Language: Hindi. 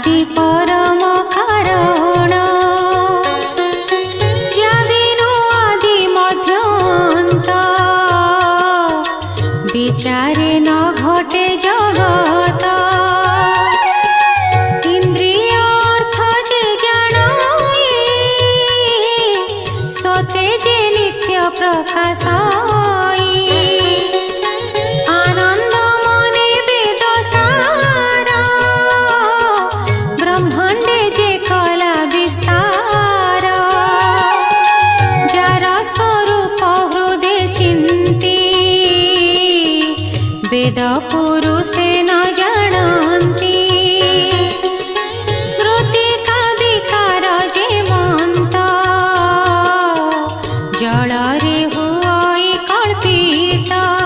आदि परम कारण जाबिनु आदि मध्यांत विचारे न घटे जगत इंद्रिय अर्थ जे जानाई सते जे नित्य प्रकाशाई आनंद मने वेद सारा ब्रह्मांडे जे कला विस्तार जार स्वरूप हृदय चिंती वेद पुरुषे